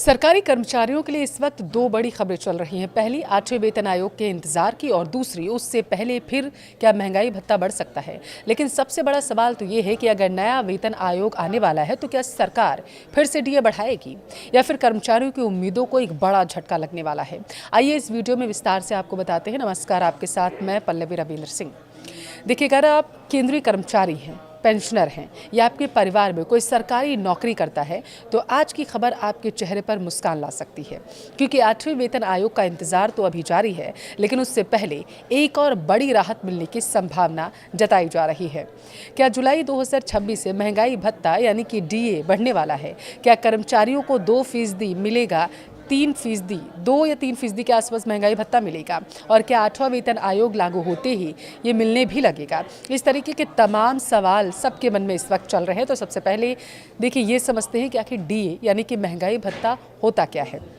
सरकारी कर्मचारियों के लिए इस वक्त दो बड़ी खबरें चल रही हैं। पहली, 8वें वेतन आयोग के इंतजार की, और दूसरी, उससे पहले फिर क्या महंगाई भत्ता बढ़ सकता है। लेकिन सबसे बड़ा सवाल तो ये है कि अगर नया वेतन आयोग आने वाला है तो क्या सरकार फिर से डीए बढ़ाएगी या फिर कर्मचारियों की उम्मीदों को एक बड़ा झटका लगने वाला है। आइए इस वीडियो में विस्तार से आपको बताते हैं। नमस्कार, आपके साथ मैं पल्लवी रविंद्र सिंह। देखिए, अगर आप केंद्रीय कर्मचारी हैं, पेंशनर हैं या आपके परिवार में कोई सरकारी नौकरी करता है तो आज की खबर आपके चेहरे पर मुस्कान ला सकती है, क्योंकि 8वें वेतन आयोग का इंतजार तो अभी जारी है, लेकिन उससे पहले एक और बड़ी राहत मिलने की संभावना जताई जा रही है। क्या जुलाई 2026 से महंगाई भत्ता यानी कि डीए बढ़ने वाला है? क्या कर्मचारियों को 2% मिलेगा, 3%, 2 या 3% के आसपास महंगाई भत्ता मिलेगा? और क्या 8वां वेतन आयोग लागू होते ही ये मिलने भी लगेगा? इस तरीके के तमाम सवाल सबके मन में इस वक्त चल रहे हैं। तो सबसे पहले देखिए, ये समझते हैं कि आखिर डीए यानी कि महंगाई भत्ता होता क्या है।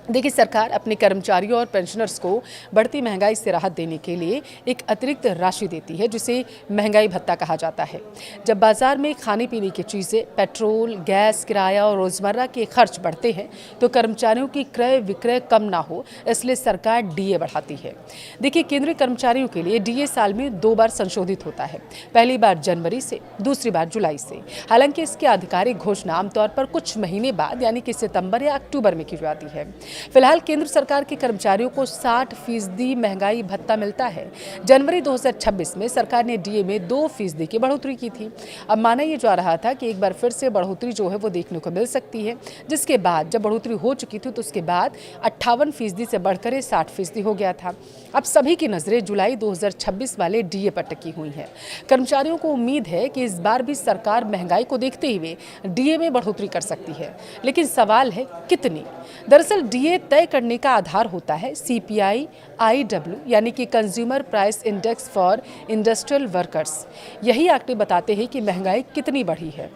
देखिए, सरकार अपने कर्मचारियों और पेंशनर्स को बढ़ती महंगाई से राहत देने के लिए एक अतिरिक्त राशि देती है, जिसे महंगाई भत्ता कहा जाता है। जब बाजार में खाने पीने की चीज़ें, पेट्रोल, गैस, किराया और रोज़मर्रा के खर्च बढ़ते हैं तो कर्मचारियों की क्रय विक्रय कम ना हो, इसलिए सरकार डीए बढ़ाती है। देखिए, केंद्रीय कर्मचारियों के लिए डीए साल में 2 बार संशोधित होता है, पहली बार जनवरी से, दूसरी बार जुलाई से। हालांकि इसकी आधिकारिक घोषणा आमतौर पर कुछ महीने बाद यानी कि सितंबर या अक्टूबर में की जाती है। फिलहाल केंद्र सरकार के कर्मचारियों को 60% महंगाई भत्ता मिलता है। जनवरी 2026 में सरकार ने डीए में 2% की बढ़ोतरी की थी। अब माना ये जा रहा था कि एक बार फिर से बढ़ोतरी जो है वो देखने को मिल सकती है, जिसके बाद जब बढ़ोतरी हो चुकी थी तो उसके बाद 58% से बढ़कर 60% हो गया था। अब सभी की नजरें जुलाई 2026 वाले डीए पर टिकी हुई है। कर्मचारियों को उम्मीद है कि इस बार भी सरकार महंगाई को देखते हुए डीए में बढ़ोतरी कर सकती है, लेकिन सवाल है कितनी। दरअसल डीए तय करने का आधार होता है सीपीआई IW यानी कि consumer price index for industrial workers. यही आंकड़े बताते हैं कि महंगाई कितनी बढ़ी है।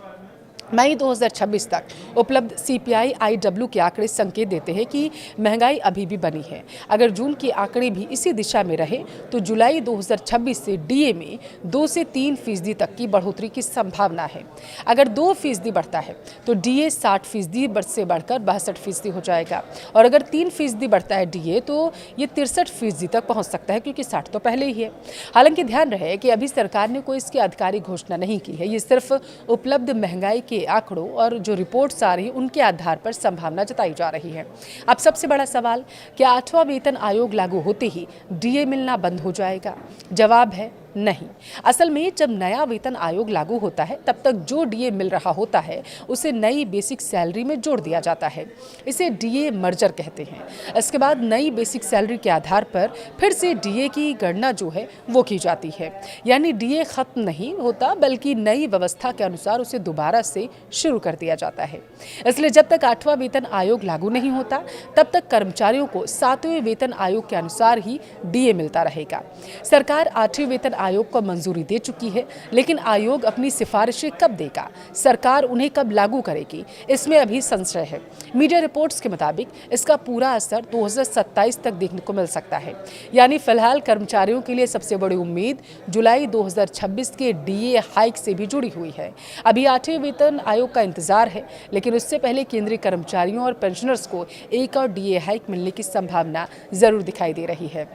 मई 2026 तक उपलब्ध सीपीआई IW के आंकड़े संकेत देते हैं कि महंगाई अभी भी बनी है। अगर जून के आंकड़े भी इसी दिशा में रहे तो जुलाई 2026 से डीए में 2 से 3% तक की बढ़ोतरी की संभावना है। अगर 2% बढ़ता है तो डीए 60% से बढ़कर 62% हो जाएगा, और अगर 3% बढ़ता है डीए तो ये 63% तक पहुंच सकता है, क्योंकि 60 तो पहले ही है। हालांकि ध्यान रहे कि अभी सरकार ने कोई इसकी आधिकारिक घोषणा नहीं की है। ये सिर्फ उपलब्ध महंगाई के आंकड़ों और जो रिपोर्ट्स आ रही है उनके आधार पर संभावना जताई जा रही है। अब सबसे बड़ा सवाल, क्या 8वां वेतन आयोग लागू होते ही डीए मिलना बंद हो जाएगा? जवाब है नहीं। असल में जब नया वेतन आयोग लागू होता है तब तक जो डीए मिल रहा होता है उसे नई बेसिक सैलरी में जोड़ दिया जाता है। इसे डीए मर्जर कहते हैं। इसके बाद नई बेसिक सैलरी के आधार पर फिर से डीए की गणना जो है वो की जाती है। यानी डीए खत्म नहीं होता, बल्कि नई व्यवस्था के अनुसार उसे दोबारा से शुरू कर दिया जाता है। इसलिए जब तक 8वां वेतन आयोग लागू नहीं होता तब तक कर्मचारियों को 7वें वेतन आयोग के अनुसार ही डीए मिलता रहेगा। सरकार 8वें वेतन आयोग को मंजूरी दे चुकी है, लेकिन आयोग अपनी सिफारिशें कब देगा, सरकार उन्हें कब लागू करेगी, इसमें अभी संशय है। मीडिया रिपोर्ट्स के मुताबिक इसका पूरा असर 2027 तक देखने को मिल सकता है। यानी फिलहाल कर्मचारियों के लिए सबसे बड़ी उम्मीद जुलाई 2026 के डीए हाइक से भी जुड़ी हुई है। अभी 8वें वेतन आयोग का इंतजार है, लेकिन उससे पहले केंद्रीय कर्मचारियों और पेंशनर्स को एक और डीए हाइक मिलने की संभावना जरूर दिखाई दे रही है।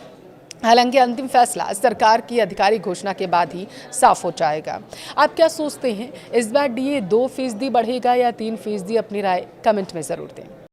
हालांकि अंतिम फैसला सरकार की आधिकारिक घोषणा के बाद ही साफ हो जाएगा। आप क्या सोचते हैं, इस बार डीए 2% बढ़ेगा या 3%? अपनी राय कमेंट में ज़रूर दें।